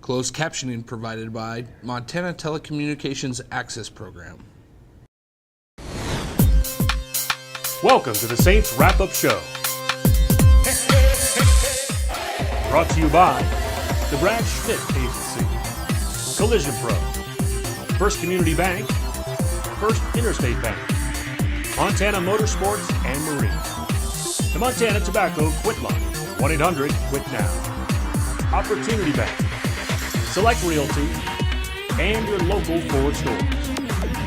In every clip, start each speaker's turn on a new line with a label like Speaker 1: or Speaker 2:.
Speaker 1: Closed captioning provided by Montana Telecommunications Access Program.
Speaker 2: Welcome to the Saints Wrap-Up Show. Brought to you by the Brad Schmidt Agency, Collision Pro, First Community Bank, First Interstate Bank, Montana Motorsports and Marine, the Montana Tobacco Quit Line, 1-800-QUIT-NOW, Opportunity Bank, Select Realty, and your local Ford stores.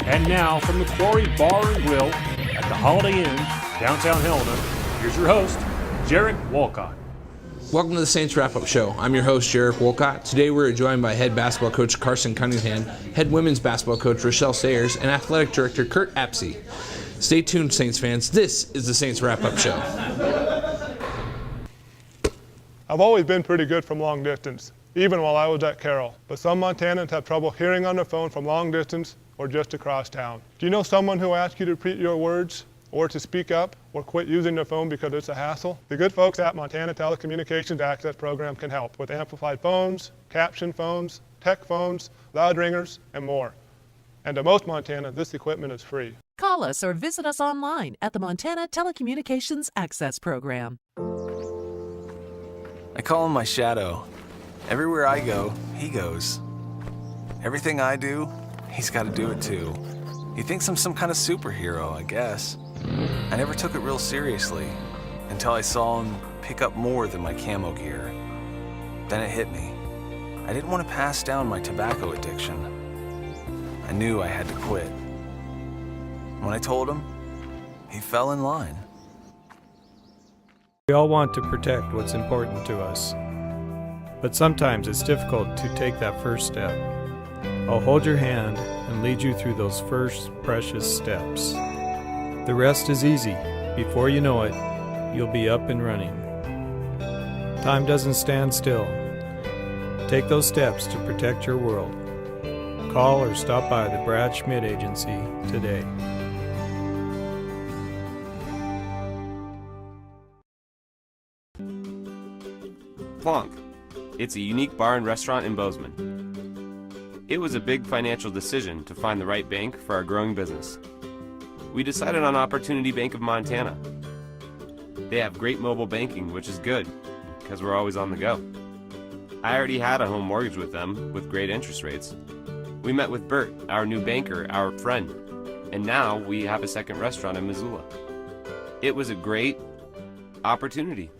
Speaker 2: And now from the Quarry Bar and Grill at the Holiday Inn, downtown Helena, here's your host, Jarek Wolcott.
Speaker 1: Welcome to the Saints Wrap-Up Show. I'm your host, Jarek Wolcott. Today we're joined by head basketball coach Carson Cunningham, head women's basketball coach Rochelle Sayers, and athletic director Kurt Apsey. Stay tuned, Saints fans. This is the Saints Wrap-Up Show.
Speaker 3: I've always been pretty good from long distance, even while I was at Carroll. But some Montanans have trouble hearing on the phone from long distance or just across town. Do you know someone who asks you to repeat your words or to speak up or quit using their phone because it's a hassle? The good folks at Montana Telecommunications Access Program can help with amplified phones, caption phones, tech phones, loud ringers, and more. And to most Montana, this equipment is free.
Speaker 4: Call us or visit us online at the Montana Telecommunications Access Program.
Speaker 5: I call him my shadow. Everywhere I go, he goes. Everything I do, he's got to do it too. He thinks I'm some kind of superhero, I guess. I never took it real seriously until I saw him pick up more than my camo gear. Then it hit me. I didn't want to pass down my tobacco addiction. I knew I had to quit. When I told him, he fell in line.
Speaker 6: We all want to protect what's important to us, but sometimes it's difficult to take that first step. I'll hold your hand and lead you through those first precious steps. The rest is easy. Before you know it, you'll be up and running. Time doesn't stand still. Take those steps to protect your world. Call or stop by the Brad Schmidt Agency today.
Speaker 7: Plonk. It's a unique bar and restaurant in Bozeman. It was a big financial decision to find the right bank for our growing business. We decided on Opportunity Bank of Montana. They have great mobile banking, which is good, because we're always on the go. I already had a home mortgage with them, with great interest rates. We met with Bert, our new banker, our friend, and now we have a second restaurant in Missoula. It was a great opportunity.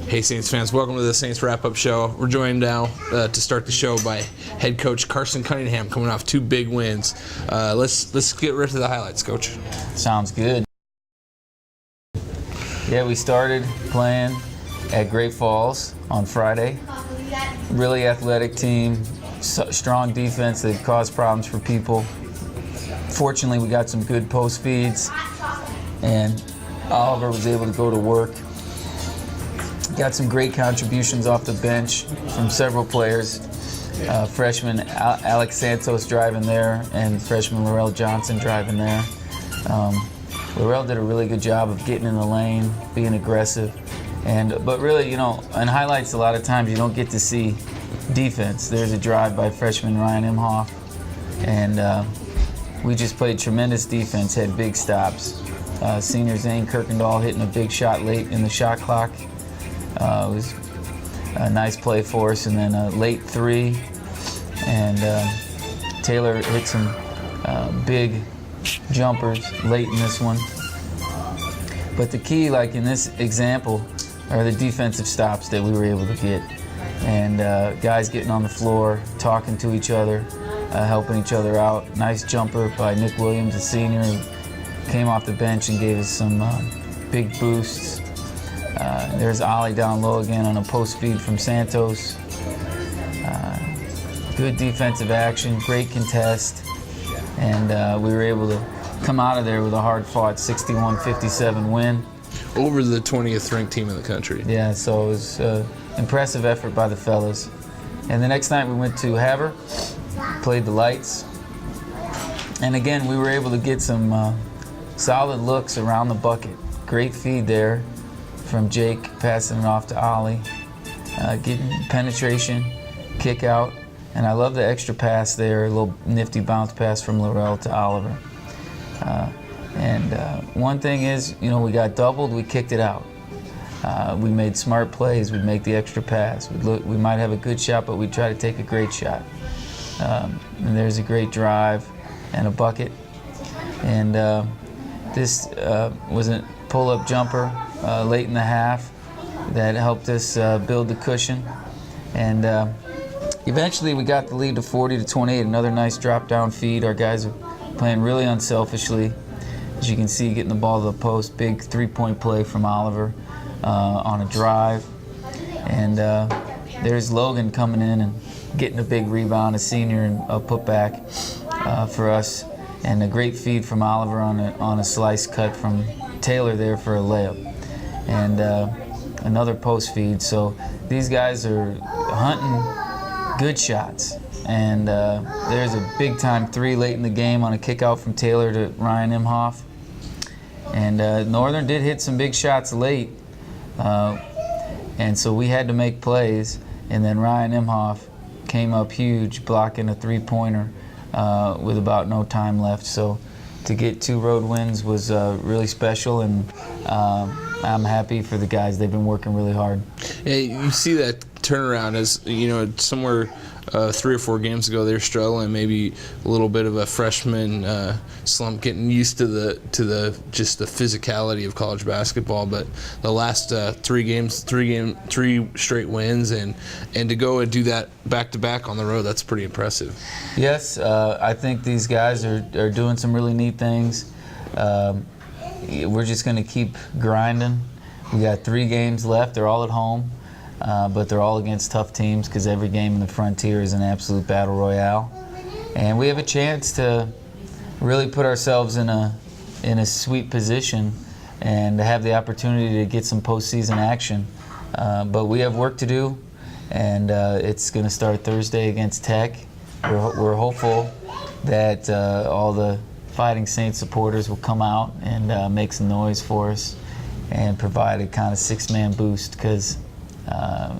Speaker 1: Hey Saints fans, welcome to the Saints Wrap-Up Show. We're joined now to start the show by head coach Carson Cunningham, coming off 2 big wins. Let's get right to the highlights, Coach.
Speaker 8: Sounds good. Yeah, we started playing at Great Falls on Friday. Really athletic team, strong defense that caused problems for people. Fortunately, we got some good post feeds, and Oliver was able to go to work. Got some great contributions off the bench from several players. Freshman Alex Santos driving there, and freshman Laurel Johnson driving there. Laurel did a really good job of getting in the lane, being aggressive. But really, you know, in highlights a lot of times you don't get to see defense. There's a drive by freshman Ryan Imhoff, and we just played tremendous defense, had big stops. Senior Zane Kirkendall hitting a big shot late in the shot clock. It was a nice play for us, and then a late 3, and Taylor hit some big jumpers late in this one. But the key, like in this example, are the defensive stops that we were able to get, and guys getting on the floor, talking to each other, helping each other out. Nice jumper by Nick Williams, a senior, who came off the bench and gave us some big boosts. There's Ollie down low again on a post feed from Santos. Good defensive action, great contest, and we were able to come out of there with a hard-fought 61-57 win.
Speaker 1: Over the 20th ranked team in the country.
Speaker 8: Yeah, so it was an impressive effort by the fellas. And the next night we went to Haber, played the Lights, and again we were able to get some solid looks around the bucket. Great feed there from Jake, passing it off to Ollie, getting penetration, kick out, and I love the extra pass there, a little nifty bounce pass from Laurel to Oliver. One thing is, we got doubled, we kicked it out. We made smart plays, we'd make the extra pass. We might have a good shot, but we'd try to take a great shot. And there's a great drive and a bucket. And this was a pull-up jumper late in the half that helped us build the cushion. And eventually we got the lead to 40-28, another nice drop-down feed. Our guys are playing really unselfishly. As you can see, getting the ball to the post, big three-point play from Oliver on a drive. And there's Logan coming in and getting a big rebound, a senior, and a putback for us. And a great feed from Oliver on a slice cut from Taylor there for a layup. And another post feed. So these guys are hunting good shots. And there's a big-time three late in the game on a kick out from Taylor to Ryan Imhoff. And Northern did hit some big shots late. And so we had to make plays. And then Ryan Imhoff came up huge, blocking a three-pointer with about no time left. So to get 2 road wins was really special, and I'm happy for the guys. They've been working really hard.
Speaker 1: Yeah, you see that turnaround as, somewhere 3 or 4 games ago they were struggling, maybe a little bit of a freshman slump, getting used to the just the physicality of college basketball. But the last 3 straight wins, and to go and do that back to back on the road, that's pretty impressive.
Speaker 8: Yes, I think these guys are doing some really neat things. We're just going to keep grinding. We got 3 games left. They're all at home. But they're all against tough teams, because every game in the Frontier is an absolute battle royale. And we have a chance to really put ourselves in a sweet position and to have the opportunity to get some postseason action. But we have work to do, and it's going to start Thursday against Tech. We're hopeful that all the Fighting Saints supporters will come out and make some noise for us and provide a kind of 6-man boost, because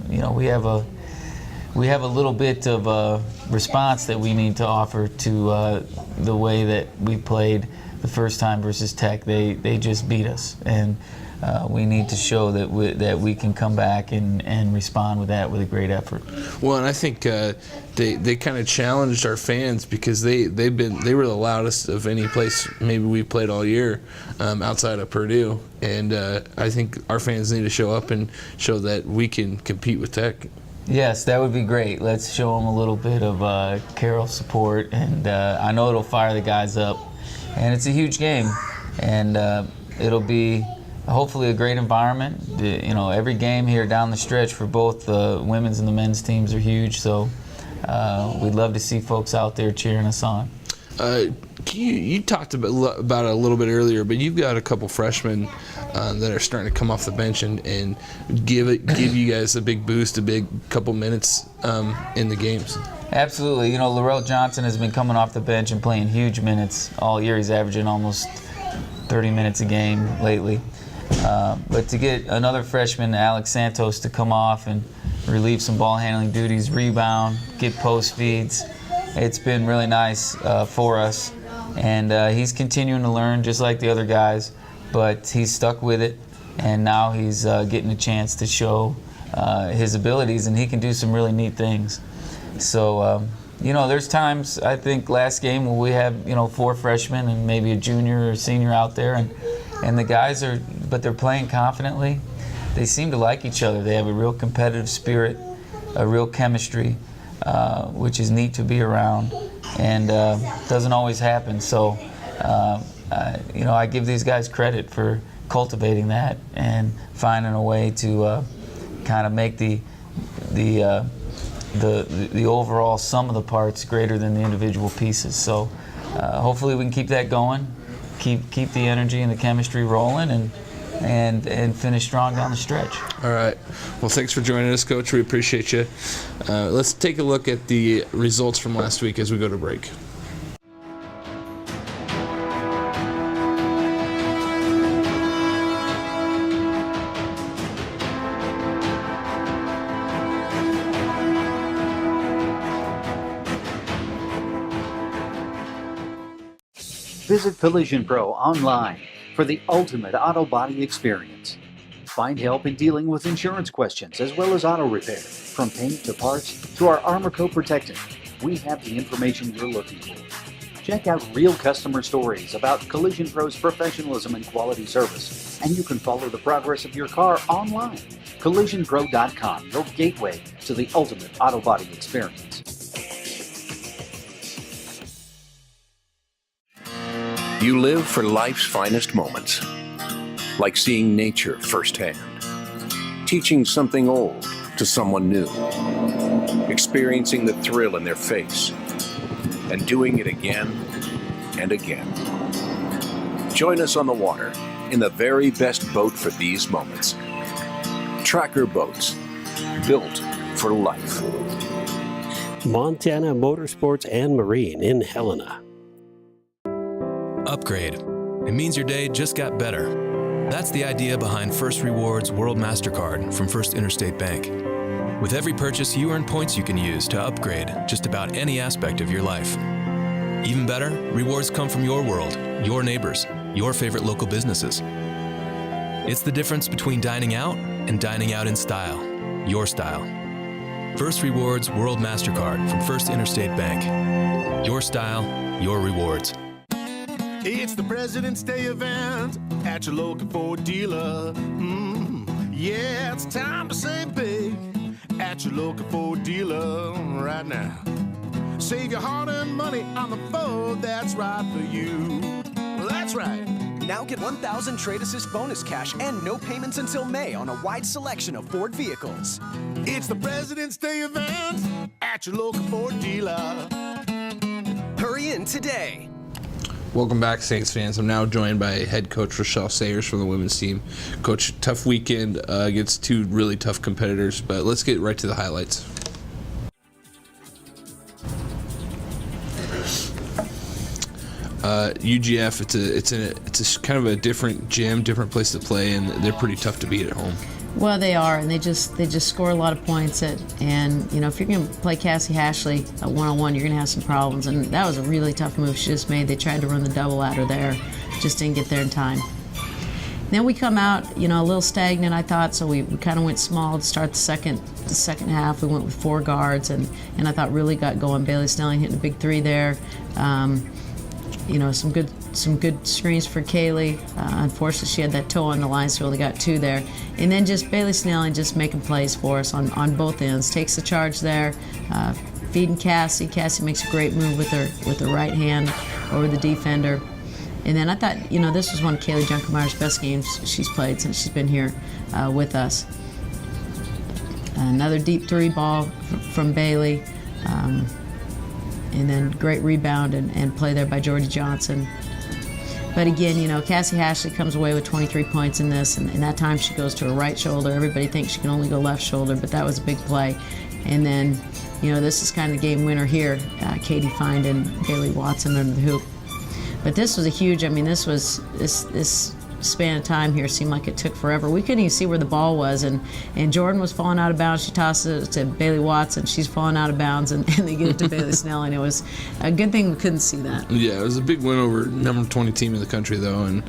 Speaker 8: we have a little bit of a response that we need to offer to the way that we played the first time versus Tech. They just beat us, and we need to show that we can come back and respond with that with a great effort.
Speaker 1: Well, and I think they kind of challenged our fans, because they were the loudest of any place maybe we played all year outside of Purdue, and I think our fans need to show up and show that we can compete with Tech.
Speaker 8: Yes, that would be great. Let's show them a little bit of Carroll support, and I know it'll fire the guys up. And it's a huge game, and it'll be hopefully a great environment. Every game here down the stretch for both the women's and the men's teams are huge, so we'd love to see folks out there cheering us on.
Speaker 1: You talked about it a little bit earlier, but you've got a couple freshmen that are starting to come off the bench and give you guys a big boost, a big couple minutes in the games.
Speaker 8: Absolutely. Laurel Johnson has been coming off the bench and playing huge minutes all year. He's averaging almost 30 minutes a game lately. But to get another freshman, Alex Santos, to come off and relieve some ball handling duties, rebound, get post feeds, it's been really nice for us. And he's continuing to learn just like the other guys, but he's stuck with it, and now he's getting a chance to show his abilities, and he can do some really neat things. So, there's times, I think last game, where we have, 4 freshmen and maybe a junior or senior out there, and the guys but they're playing confidently. They seem to like each other. They have a real competitive spirit, a real chemistry, which is neat to be around, and doesn't always happen. So, I give these guys credit for cultivating that and finding a way to kind of make the overall sum of the parts greater than the individual pieces. So hopefully we can keep that going, keep the energy and the chemistry rolling, and finish strong down the stretch.
Speaker 1: All right. Well, thanks for joining us, Coach. We appreciate you. Let's take a look at the results from last week as we go to break.
Speaker 9: Visit Collision Pro online for the ultimate auto body experience. Find help in dealing with insurance questions as well as auto repair. From paint to parts to our Armor Coat Protectant, we have the information you're looking for. Check out real customer stories about Collision Pro's professionalism and quality service, and you can follow the progress of your car online. CollisionPro.com, your gateway to the ultimate auto body experience.
Speaker 10: You live for life's finest moments, like seeing nature firsthand, teaching something old to someone new, experiencing the thrill in their face, and doing it again and again. Join us on the water in the very best boat for these moments. Tracker Boats, built for life.
Speaker 11: Montana Motorsports and Marine in Helena.
Speaker 12: Upgrade. It means your day just got better. That's the idea behind First Rewards World MasterCard from First Interstate Bank. With every purchase, you earn points you can use to upgrade just about any aspect of your life. Even better, rewards come from your world, your neighbors, your favorite local businesses. It's the difference between dining out and dining out in style, your style. First Rewards World MasterCard from First Interstate Bank. Your style, your rewards.
Speaker 13: It's the President's Day event at your local Ford dealer. Yeah, it's time to save big at your local Ford dealer right now. Save your hard-earned money on the Ford that's right for you. Well, that's right.
Speaker 14: Now get 1,000 Trade Assist bonus cash and no payments until May on a wide selection of Ford vehicles.
Speaker 13: It's the President's Day event at your local Ford dealer.
Speaker 14: Hurry in today.
Speaker 1: Welcome back, Saints fans. I'm now joined by head coach Rochelle Sayers from the women's team. Coach, tough weekend against two really tough competitors, but let's get right to the highlights. UGF, it's a kind of a different gym, different place to play, and they're pretty tough to beat at home.
Speaker 15: Well, they are, and they just score a lot of points. And you know, if you're going to play Cassie Hashley one-on-one, you're going to have some problems. And that was a really tough move she just made. They tried to run the double at her there, just didn't get there in time. Then we come out, you know, a little stagnant, I thought, so we kind of went small to start the second half. We went with 4 guards, and I thought really got going. Bailey Snelling hitting a big 3 there. You know, some good screens for Kaylee. Unfortunately, she had that toe on the line, so we only got 2 there. And then just Bailey Snelling just making plays for us on both ends. Takes the charge there, feeding Cassie. Cassie makes a great move with her right hand over the defender. And then I thought, you know, this was one of Kaylee Junkermeyer's best games she's played since she's been here with us. Another deep 3 ball from Bailey. And then great rebound and play there by Jordy Johnson. But again, you know, Cassie Hashley comes away with 23 points in this, and that time she goes to her right shoulder. Everybody thinks she can only go left shoulder, but that was a big play. And then, you know, this is kind of the game winner here. Katie Find and Bailey Watson under the hoop. But this was a huge, I mean, this span of time here seemed like it took forever. We couldn't even see where the ball was, and Jordan was falling out of bounds. She tossed it to Bailey Watson. She's falling out of bounds, and they get it to Bailey Snelling. It was a good thing we couldn't see that. Yeah, it was a big win over number 20 team in the country, though, and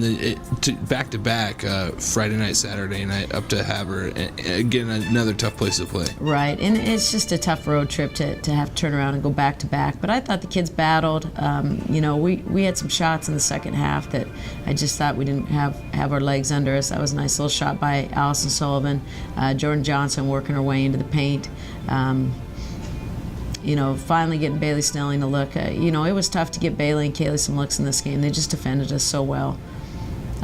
Speaker 15: then back to back Friday night, Saturday night up to Havre. Again, another tough place to play. Right, and it's just a tough road trip to have to turn around and go back to back. But I thought the kids battled. You know, we had some shots in the second half that I just thought we didn't have our legs under us. That was a nice little shot by Allison Sullivan. Jordan Johnson working her way into the paint. You know, finally getting Bailey Snelling to look. You know, it was tough to get Bailey and Kaylee some looks in this game. They just defended us so well.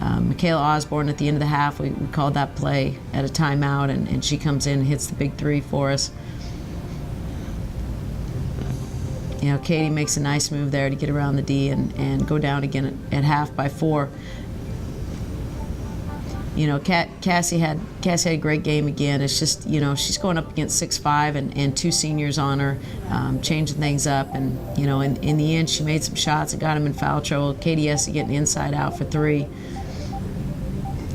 Speaker 15: Michaela Osborne at the end of the half, we called that play at a timeout, and she comes in and hits the big 3 for us. You know, Katie makes a nice move there to get around the D and go down again at half by 4. You know, Cassie had a great game again. It's just, you know, she's going up against 6'5" and 2 seniors on her, changing things up. And, you know, in the end, she made some shots that got them in foul trouble. Katie Essie getting inside out for 3. You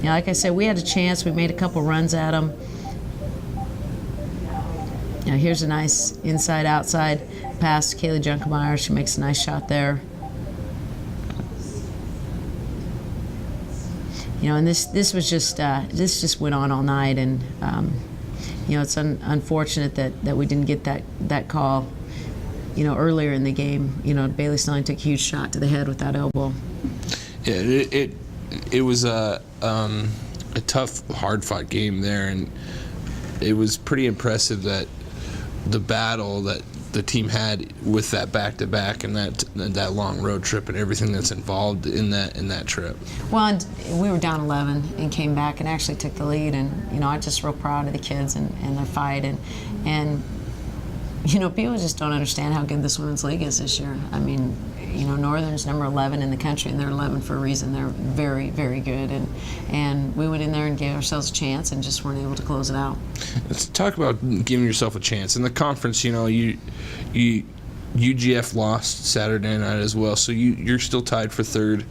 Speaker 15: know, like I said, we had a chance. We made a couple runs at them. Now here's a nice inside-outside pass to Kaylee Junkermeyer. She makes a nice shot there. and this was just this just went on all night, and it's unfortunate that we didn't get that call, earlier in the game. Bailey Snelling took a huge shot to the head with that elbow.
Speaker 1: Yeah, it was a tough, hard-fought game there, and it was pretty impressive that the battle that the team had with that back-to-back and that long road trip and everything that's involved in that trip.
Speaker 15: Well, and we were down 11 and came back and actually took the lead, and I'm just real proud of the kids and their fight, and people just don't understand how good this women's league is this year. I mean, Northern's number 11 in the country, and they're 11 for a reason. They're very, very good, and we went in there and gave ourselves a chance and just weren't able to close it out.
Speaker 1: Let's talk about giving yourself a chance. In the conference, UGF lost Saturday night as well, so you're still tied for third.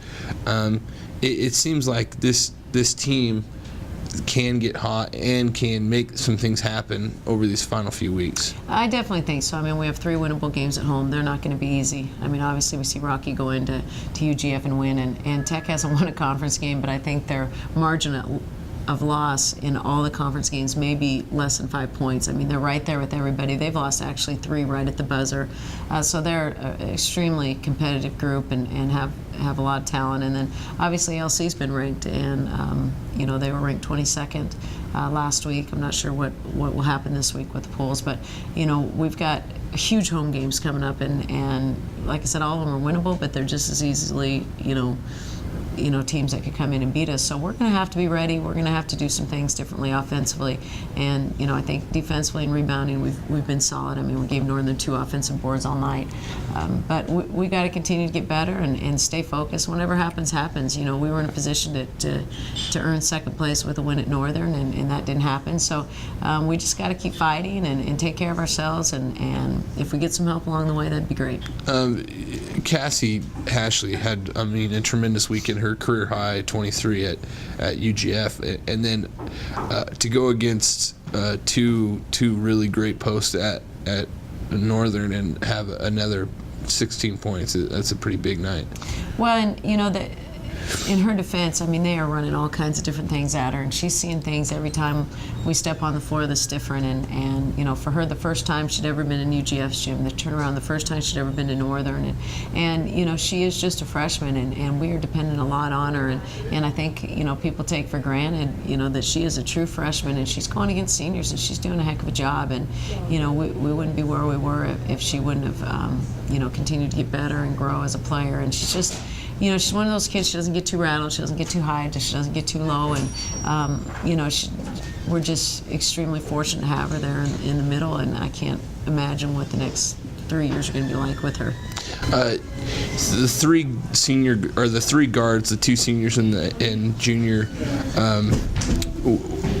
Speaker 1: It seems like this team can get hot and can make some things happen over these final few weeks.
Speaker 15: I definitely think so. I mean, we have 3 winnable games at home. They're not going to be easy. I mean, obviously we see Rocky go into UGF and win, and Tech hasn't won a conference game, but I think their margin of loss in all the conference games may be less than 5 points. I mean, they're right there with everybody. They've lost actually 3 right at the buzzer. So they're an extremely competitive group and have a lot of talent. And then obviously LC's been ranked, and they were ranked 22nd last week. I'm not sure what will happen this week with the polls, but we've got huge home games coming up, and like I said, all of them are winnable, but they're just as easily teams that could come in and beat us. So we're going to have to be ready. We're going to have to do some things differently offensively. And, I think defensively and rebounding, we've been solid. I mean, we gave Northern 2 offensive boards all night. But we got to continue to get better and stay focused. Whatever happens, happens. We were in a position to earn second place with a win at Northern, and that didn't happen. So we just got to keep fighting and take care of ourselves. And if we get some help along the way, that'd be great.
Speaker 1: Cassie Hashley had, a tremendous weekend. Her career high 23 at UGF, and then to go against two really great posts at Northern and have another 16 points. That's a pretty big night.
Speaker 15: Well, and in her defense, they are running all kinds of different things at her, and she's seeing things every time we step on the floor that's different. And for her, the first time she'd ever been in UGF's gym, the turnaround, the first time she'd ever been to Northern, and she is just a freshman, and we are dependent a lot on her. And I think people take for granted that she is a true freshman, and she's going against seniors, and she's doing a heck of a job. And we wouldn't be where we were if she wouldn't have continued to get better and grow as a player. And she's just she's one of those kids. She doesn't get too rattled. She doesn't get too high. She doesn't get too low. And we're just extremely fortunate to have her there in the middle. And I can't imagine what the next 3 years are going to be like with her.
Speaker 1: The 3 guards, the 2 seniors and junior,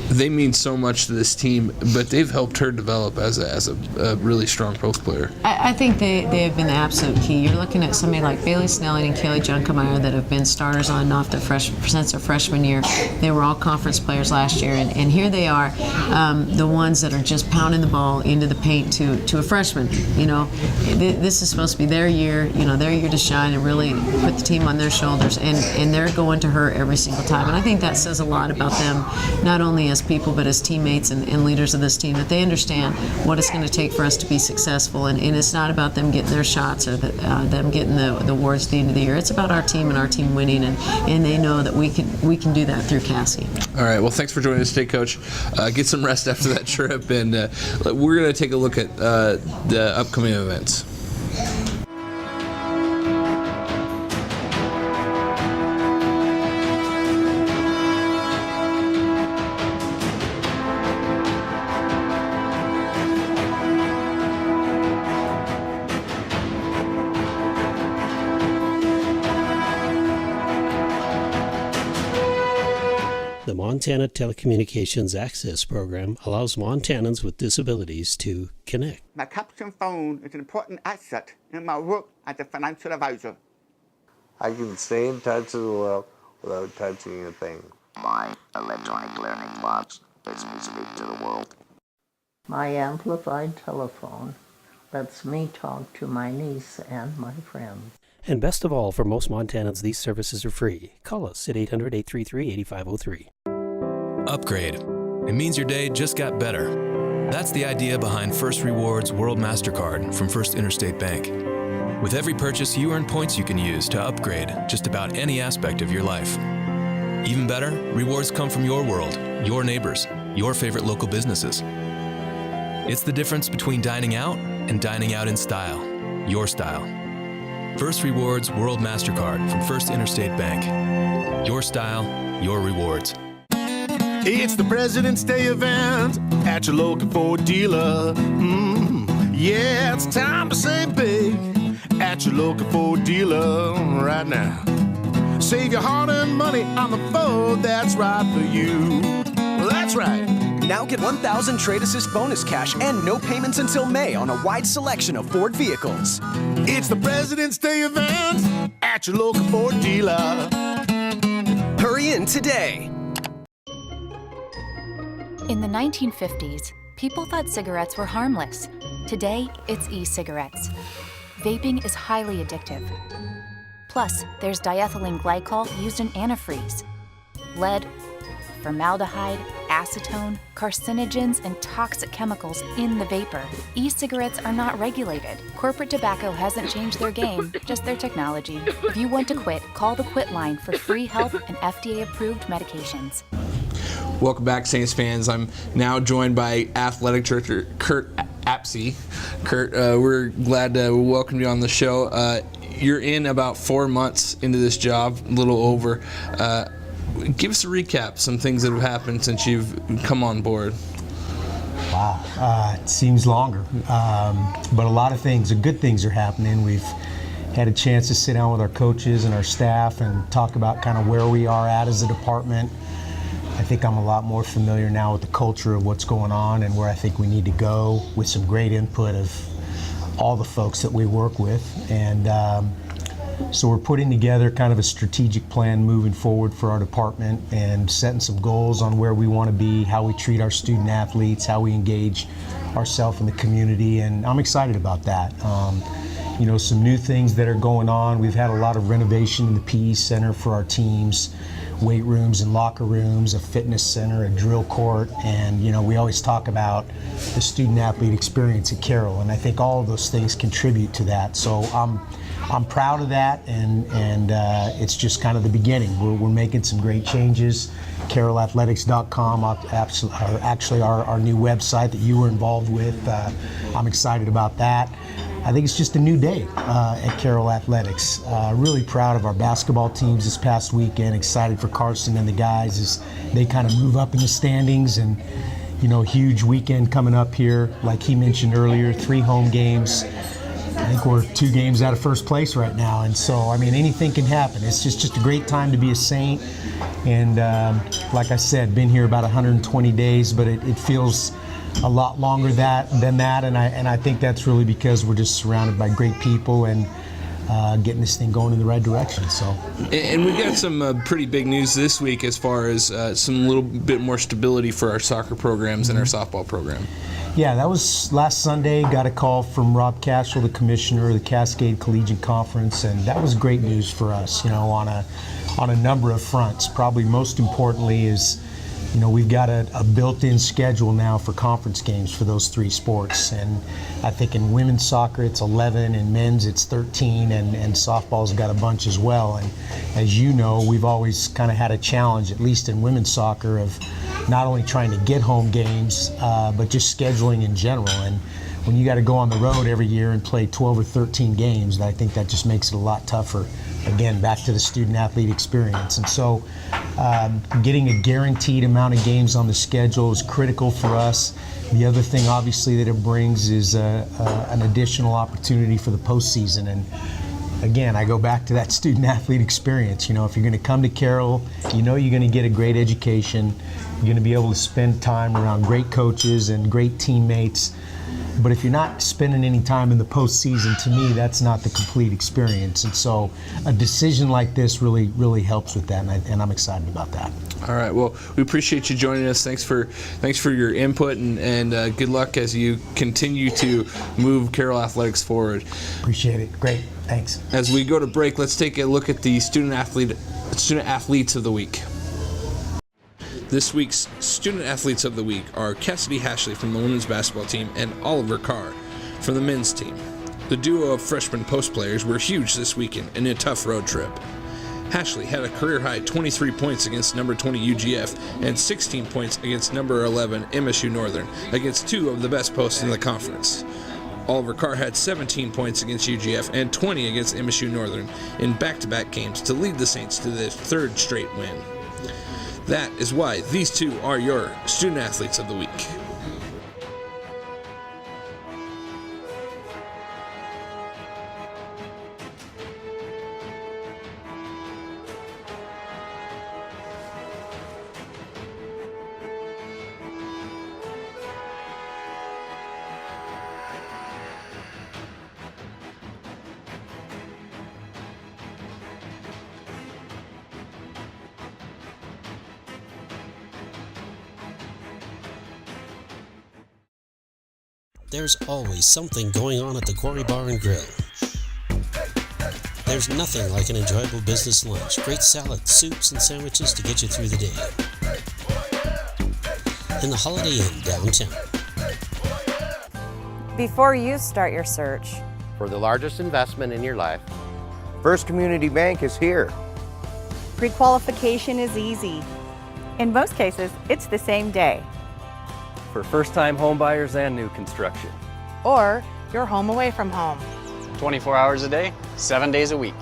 Speaker 1: they mean so much to this team, but they've helped her develop as a really strong post player.
Speaker 15: I think they have been the absolute key. You're looking at somebody like Bailey Snelling and Kaylee Junkemeyer that have been starters on and off since their freshman year. They were all conference players last year, and here they are, the ones that are just pounding the ball into the paint to a freshman. This is supposed to be their year, their year to shine and really put the team on their shoulders, and they're going to her every single time. And I think that says a lot about them, not only as people but as teammates and leaders of this team, that they understand what it's going to take for us to be successful. And it's not about them getting their shots or them getting the awards at the end of the year. It's about our team and our team winning, and they know that we can do that through Cassie.
Speaker 1: All right, well, thanks for joining us today, Coach. Get some rest after that trip, and we're going to take a look at the upcoming events.
Speaker 11: The Montana Telecommunications Access Program allows Montanans with disabilities to connect.
Speaker 16: My caption phone is an important asset in my work as a financial advisor.
Speaker 17: I can stay in touch with the world without touching a thing.
Speaker 18: My electronic learning box lets me speak to the world.
Speaker 19: My amplified telephone lets me talk to my niece and my friends.
Speaker 11: And best of all, for most Montanans, these services are free. Call us at 800-833-8503.
Speaker 12: Upgrade. It means your day just got better. That's the idea behind First Rewards World MasterCard from First Interstate Bank. With every purchase, you earn points you can use to upgrade just about any aspect of your life. Even better, rewards come from your world, your neighbors, your favorite local businesses. It's the difference between dining out and dining out in style, your style. First Rewards World MasterCard from First Interstate Bank. Your style, your rewards.
Speaker 13: It's the President's Day event at your local Ford dealer. Yeah, it's time to save big at your local Ford dealer right now. Save your hard-earned money on the Ford that's right for you. Well, that's right.
Speaker 14: Now get 1,000 Trade Assist bonus cash and no payments until May on a wide selection of Ford vehicles.
Speaker 13: It's the President's Day event at your local Ford dealer.
Speaker 14: Hurry in today.
Speaker 19: In the 1950s, people thought cigarettes were harmless. Today, it's e-cigarettes. Vaping is highly addictive. Plus, there's diethylene glycol used in antifreeze. Lead, formaldehyde, acetone, carcinogens, and toxic chemicals in the vapor. E-cigarettes are not regulated. Corporate tobacco hasn't changed their game, just their technology. If you want to quit, call the Quit Line for free help and FDA-approved medications.
Speaker 1: Welcome back, Saints fans. I'm now joined by Athletic Director Kurt Apsey. Kurt, we're glad to welcome you on the show. You're in about 4 months into this job, a little over. Give us a recap, some things that have happened since you've come on board.
Speaker 20: Wow, it seems longer, but a lot of things, good things are happening. We've had a chance to sit down with our coaches and our staff and talk about kind of where we are at as a department. I think I'm a lot more familiar now with the culture of what's going on and where I think we need to go, with some great input of all the folks that we work with. And so we're putting together kind of a strategic plan moving forward for our department and setting some goals on where we want to be, how we treat our student athletes, how we engage ourselves in the community, and I'm excited about that. You know, some new things that are going on. We've had a lot of renovation in the PE center for our teams, weight rooms and locker rooms, a fitness center, a drill court, and you know, we always talk about the student athlete experience at Carroll, and I think all of those things contribute to that. So I'm proud of that, and it's just kind of the beginning. We're making some great changes. CarrollAthletics.com, actually our new website that you were involved with. I'm excited about that. I think it's just a new day at Carroll Athletics. Really proud of our basketball teams this past weekend. Excited for Carson and the guys as they kind of move up in the standings, and you know, huge weekend coming up here. Like he mentioned earlier, 3 home games. I think we're 2 games out of first place right now, and so I mean, anything can happen. It's just a great time to be a Saint, and like I said, been here about 120 days, but it feels a lot longer than that, and I think that's really because we're just surrounded by great people and getting this thing going in the right direction. So,
Speaker 1: and we've got some pretty big news this week as far as some little bit more stability for our soccer programs and our softball program.
Speaker 20: Yeah, that was last Sunday. Got a call from Rob Cashel, the commissioner of the Cascade Collegiate Conference, and that was great news for us, you know, on a number of fronts. Probably most importantly is, you know, we've got a built-in schedule now for conference games for those 3 sports, and I think in women's soccer it's 11, in men's it's 13, and softball's got a bunch as well. And as you know, we've always kind of had a challenge, at least in women's soccer, of not only trying to get home games, but just scheduling in general. And when you got to go on the road every year and play 12 or 13 games, I think that just makes it a lot tougher. Again, back to the student-athlete experience. And so getting a guaranteed amount of games on the schedule is critical for us. The other thing, obviously, that it brings is an additional opportunity for the postseason. And again, I go back to that student-athlete experience. You know, if you're going to come to Carroll, you know you're going to get a great education. You're going to be able to spend time around great coaches and great teammates. But if you're not spending any time in the postseason, to me, that's not the complete experience. And so a decision like this really, really helps with that, and I'm excited about that.
Speaker 1: All right. Well, we appreciate you joining us. Thanks for your input, and good luck as you continue to move Carroll athletics forward.
Speaker 20: Appreciate it. Great. Thanks.
Speaker 1: As we go to break, let's take a look at the student athletes of the week. This week's student athletes of the week are Cassidy Hashley from the women's basketball team and Oliver Carr from the men's team. The duo of freshman post players were huge this weekend in a tough road trip. Hashley had a career-high 23 points against number 20 UGF and 16 points against number 11 MSU Northern, against two of the best posts in the conference. Oliver Carr had 17 points against UGF and 20 against MSU Northern in back-to-back games to lead the Saints to their third straight win. That is why these two are your student athletes of the week.
Speaker 11: There's always something going on at the Quarry Bar and Grill. There's nothing like an enjoyable business lunch. Great salad, soups, and sandwiches to get you through the day. In the Holiday Inn downtown.
Speaker 21: Before you start your search
Speaker 22: for the largest investment in your life, First Community Bank is here.
Speaker 23: Pre-qualification is easy. In most cases, it's the same day.
Speaker 24: For first-time home buyers and new construction.
Speaker 23: Or your home away from home.
Speaker 25: 24 hours a day, 7 days a week.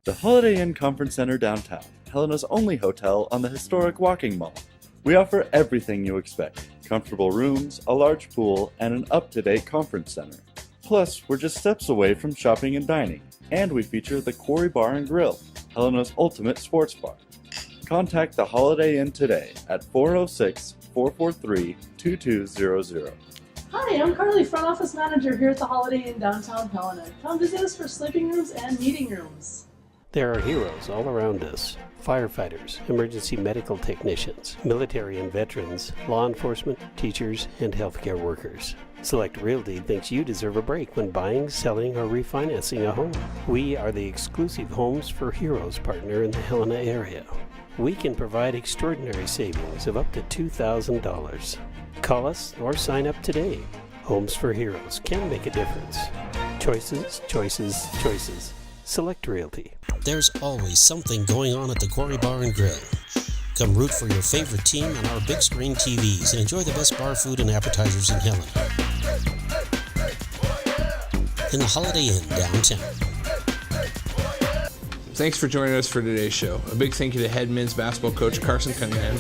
Speaker 26: The Holiday Inn Conference Center downtown, Helena's only hotel on the historic Walking Mall. We offer everything you expect. Comfortable rooms, a large pool, and an up-to-date conference center. Plus, we're just steps away from shopping and dining. And we feature the Quarry Bar and Grill, Helena's ultimate sports bar. Contact the Holiday Inn today at 406-443-2200.
Speaker 27: Hi, I'm Carly, front office manager here at the Holiday Inn downtown Helena. Come visit us for sleeping rooms and meeting rooms.
Speaker 11: There are heroes all around us. Firefighters, emergency medical technicians, military and veterans, law enforcement, teachers, and healthcare workers. Select Realty thinks you deserve a break when buying, selling, or refinancing a home. We are the exclusive Homes for Heroes partner in the Helena area. We can provide extraordinary savings of up to $2,000. Call us or sign up today. Homes for Heroes can make a difference. Choices, choices, choices. Select Realty. There's always something going on at the Quarry Bar and Grill. Come root for your favorite team on our big screen TVs and enjoy the best bar food and appetizers in Helena. In the Holiday Inn downtown.
Speaker 1: Thanks for joining us for today's show. A big thank you to head men's basketball coach Carson Cunningham,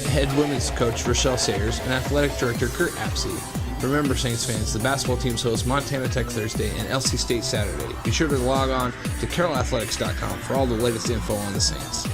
Speaker 1: head women's coach Rochelle Sayers, and athletic director Kurt Apsey. Remember, Saints fans, the basketball teams host Montana Tech Thursday and LC State Saturday. Be sure to log on to carrollathletics.com for all the latest info on the Saints.